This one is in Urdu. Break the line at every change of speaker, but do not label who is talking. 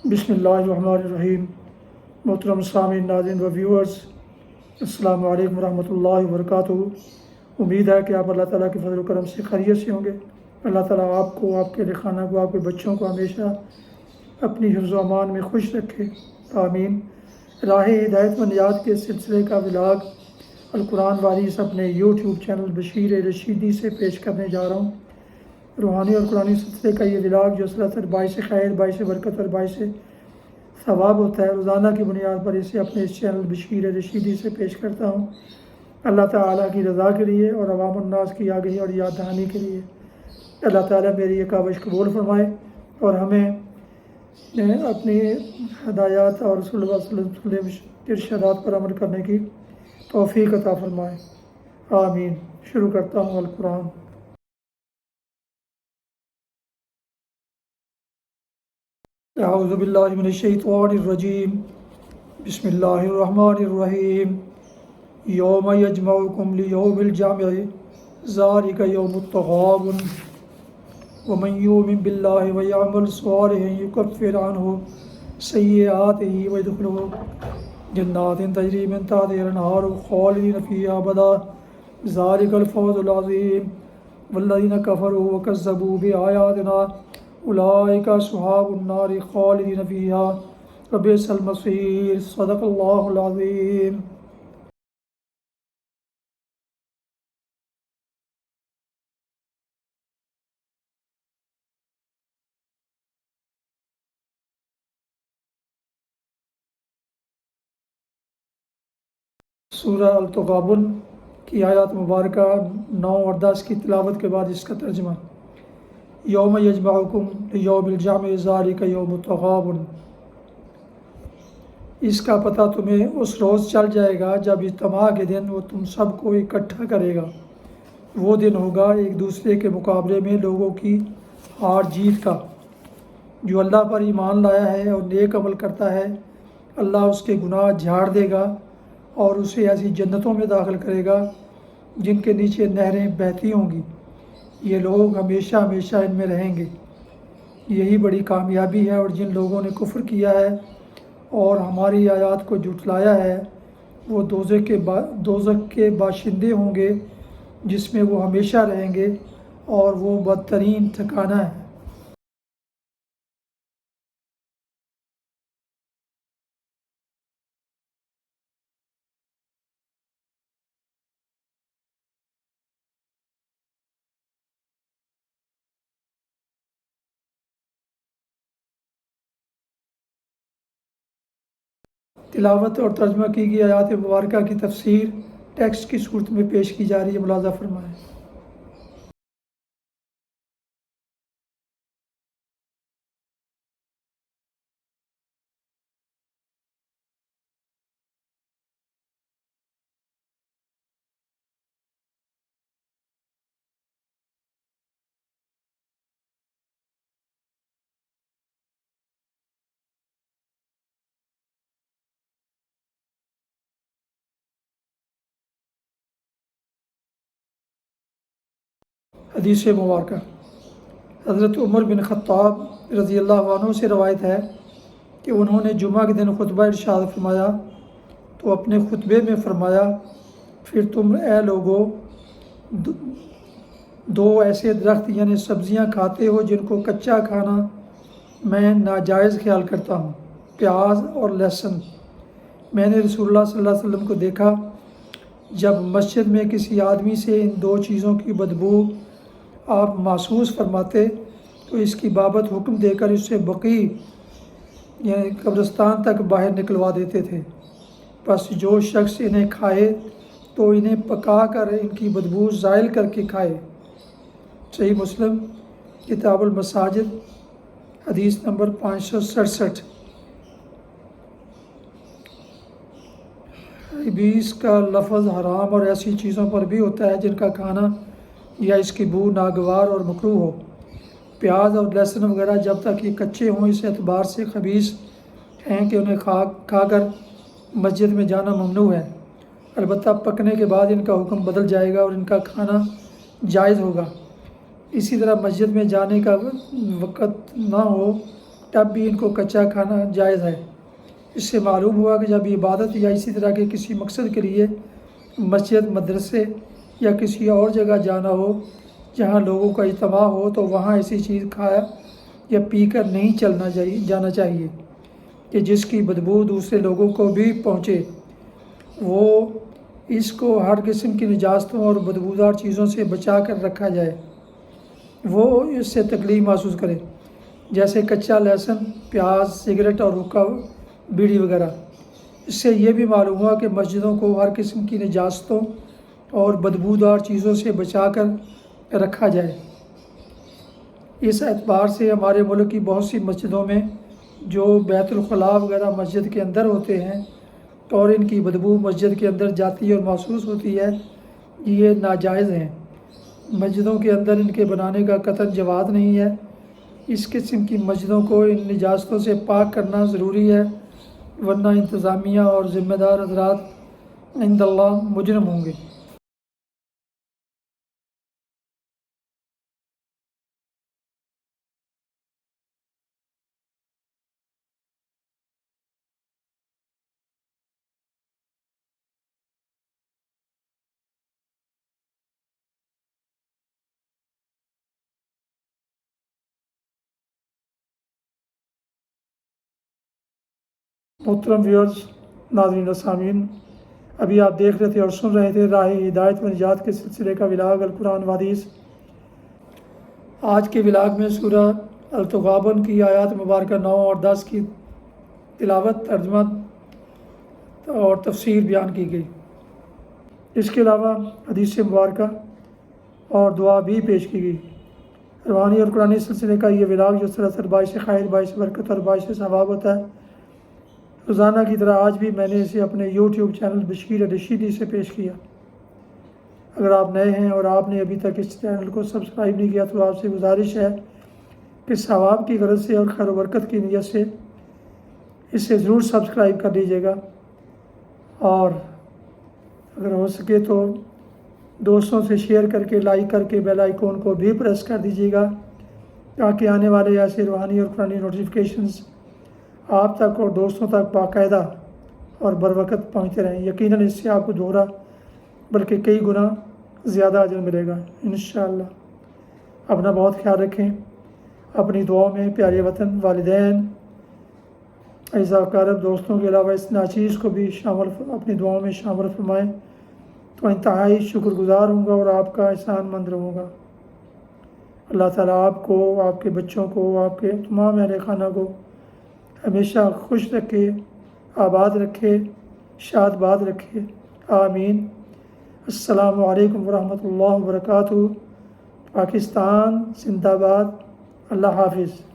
بسم اللہ الرحمن الرحیم۔ محترم سامعین، ناظرین و ویورز، السلام علیکم ورحمۃ اللہ وبرکاتہ۔ امید ہے کہ آپ اللہ تعالیٰ کے فضل و کرم سے خیریت سے ہوں گے۔ اللہ تعالیٰ آپ کو، آپ کے خانہ کو، آپ کے بچوں کو ہمیشہ اپنی حفظ و امان میں خوش رکھے، آمین۔ راہ ہدایت و نیات کے سلسلے کا ولاگ القرآن وارث اپنے یوٹیوب چینل بشیر رشیدی سے پیش کرنے جا رہا ہوں۔ روحانی اور قرآنی سلسلے کا یہ ولاگ جو سلسلہ باعث خیر، باعث برکت اور باعث ثواب ہوتا ہے، روزانہ کی بنیاد پر اسے اپنے اس چینل بشیر رشیدی سے پیش کرتا ہوں، اللہ تعالیٰ کی رضا کے لیے اور عوام الناس کی آگہی اور یاد دہانی کے لیے۔ اللہ تعالیٰ میری یہ کاوش قبول فرمائے اور ہمیں اپنی ہدایات اور رسول اللہ صلی اللہ علیہ وسلم کے ارشادات پر عمل کرنے کی توفیق عطا فرمائے، آمین۔ شروع کرتا ہوں القرآن۔ اعوذ باللہ من الشیطان الرجیم، بسم اللہ الرحمن الرحیم۔ یوم یجمعکم لیوم الجمع ذالک یوم التغابن ومن یؤمن باللہ ویعمل صالحا یکفر عنہ سیئاتہ ویدخلہ جنات تجری من تحتہا الانہار خالدین فیہا ابدا ذالک الفوز العظیم۔ والذین کفروا وکذبوا بآیاتنا اولئک اصحاب النار خالدین فیہا وبئس المصیر۔ صدق اللہ العظیم۔ سورہ التغابن کی آیات مبارکہ 9 اور 10 کی تلاوت کے بعد اس کا ترجمہ۔ یوم یجمعکم لیوم الجمع ذالک یوم التغابن، اس کا پتہ تمہیں اس روز چل جائے گا جب اجتماع کے دن وہ تم سب کو اکٹھا کرے گا۔ وہ دن ہوگا ایک دوسرے کے مقابلے میں لوگوں کی ہار جیت کا۔ جو اللہ پر ایمان لایا ہے اور نیک عمل کرتا ہے، اللہ اس کے گناہ جھاڑ دے گا اور اسے ایسی جنتوں میں داخل کرے گا جن کے نیچے نہریں بہتی ہوں گی۔ یہ لوگ ہمیشہ ہمیشہ ان میں رہیں گے۔ یہی بڑی کامیابی ہے، اور جن لوگوں نے کفر کیا ہے اور ہماری آیات کو جھٹلایا ہے، وہ دوزخ کے باشندے ہوں گے جس میں وہ ہمیشہ رہیں گے، اور وہ بدترین ٹھکانہ ہے۔ تلاوت اور ترجمہ کی گئی آیات مبارکہ کی تفسیر ٹیکسٹ کی صورت میں پیش کی جا رہی ہے، ملاحظہ فرمائیں۔ حدیث مبارکہ۔ حضرت عمر بن خطاب رضی اللہ عنہ سے روایت ہے کہ انہوں نے جمعہ کے دن خطبہ ارشاد فرمایا تو اپنے خطبے میں فرمایا، پھر تم اے لوگو دو ایسے درخت یعنی سبزیاں کھاتے ہو جن کو کچا کھانا میں ناجائز خیال کرتا ہوں، پیاز اور لہسن۔ میں نے رسول اللہ صلی اللہ علیہ وسلم کو دیکھا جب مسجد میں کسی آدمی سے ان دو چیزوں کی بدبو آپ محسوس فرماتے تو اس کی بابت حکم دے کر اسے بقیع یعنی قبرستان تک باہر نکلوا دیتے تھے۔ پس جو شخص انہیں کھائے تو انہیں پکا کر ان کی بدبو زائل کر کے کھائے۔ صحیح مسلم کتاب المساجد حدیث نمبر 567۔ خبیث کا لفظ حرام اور ایسی چیزوں پر بھی ہوتا ہے جن کا کھانا یا اس کی بو ناگوار اور مکروہ ہو۔ پیاز اور لہسن وغیرہ جب تک یہ کچے ہوں اس اعتبار سے خبیث ہیں کہ انہیں کھا کر مسجد میں جانا ممنوع ہے، البتہ پکنے کے بعد ان کا حکم بدل جائے گا اور ان کا کھانا جائز ہوگا۔ اسی طرح مسجد میں جانے کا وقت نہ ہو تب بھی ان کو کچا کھانا جائز ہے۔ اس سے معلوم ہوا کہ جب عبادت یا اسی طرح کے کسی مقصد کے لیے مسجد، مدرسے یا کسی اور جگہ جانا ہو جہاں لوگوں کا اجتماع ہو تو وہاں ایسی چیز کھایا یا پی کر نہیں جانا چاہیے کہ جس کی بدبو دوسرے لوگوں کو بھی پہنچے۔ وہ اس کو ہر قسم کی نجاستوں اور بدبودار چیزوں سے بچا کر رکھا جائے۔ وہ اس سے تکلیف محسوس کرے، جیسے کچا لہسن، پیاز، سگریٹ اور حقہ، بیڑی وغیرہ۔ اس سے یہ بھی معلوم ہوا کہ مسجدوں کو ہر قسم کی نجاستوں اور بدبودار چیزوں سے بچا کر رکھا جائے۔ اس اعتبار سے ہمارے ملک کی بہت سی مسجدوں میں جو بیت الخلاء وغیرہ مسجد کے اندر ہوتے ہیں اور ان کی بدبو مسجد کے اندر جاتی ہے اور محسوس ہوتی ہے، یہ ناجائز ہیں۔ مسجدوں کے اندر ان کے بنانے کا قطعاً جواز نہیں ہے۔ اس قسم کی مسجدوں کو ان نجاستوں سے پاک کرنا ضروری ہے، ورنہ انتظامیہ اور ذمہ دار حضرات عند اللہ مجرم ہوں گے۔ محترم ویورز، ناظرین و سامعین، ابھی آپ دیکھ رہے تھے اور سن رہے تھے راہ ہدایت و نجات کے سلسلے کا ولاگ القرآن و حدیث۔ آج کے ولاگ میں سورہ التغابن کی آیات مبارکہ 9 اور 10 کی تلاوت، ترجمہ اور تفسیر بیان کی گئی۔ اس کے علاوہ حدیث مبارکہ اور دعا بھی پیش کی گئی۔ روحانی اور قرآنی سلسلے کا یہ ولاگ جو سراسر باعث خیر، باعث برکت اور باعث ثواب ہوتا ہے، روزانہ کی طرح آج بھی میں نے اسے اپنے یوٹیوب چینل بشیر رشیدی سے پیش کیا۔ اگر آپ نئے ہیں اور آپ نے ابھی تک اس چینل کو سبسکرائب نہیں کیا تو آپ سے گزارش ہے کہ ثواب کی غرض سے اور خیر و برکت کی نیت سے اسے ضرور سبسکرائب کر لیجیے گا، اور اگر ہو سکے تو دوستوں سے شیئر کر کے، لائک کر کے بیل آئیکن کو بھی پریس کر دیجیے گا تاکہ آنے والے ایسے روحانی اور قرآنی نوٹیفیکیشنز آپ تک اور دوستوں تک باقاعدہ اور بروقت پہنچتے رہیں۔ یقیناً اس سے آپ کو دوہرا بلکہ کئی گنا زیادہ اجر ملے گا انشاءاللہ۔ اپنا بہت خیال رکھیں، اپنی دعاؤں میں پیارے وطن، والدین، اعزاء اقارب، دوستوں کے علاوہ اس ناچیز کو بھی اپنی دعاؤں میں شامل فرمائیں تو انتہائی شکر گزار ہوں گا اور آپ کا احسان مند رہوں گا۔ اللہ تعالیٰ آپ کو، آپ کے بچوں کو، آپ کے تمام اہل خانہ کو ہمیشہ خوش رکھے، آباد رکھے، شاد باد رکھے، آمین۔ السلام علیکم ورحمۃ اللہ وبرکاتہ۔ پاکستان زندہ باد۔ اللہ حافظ۔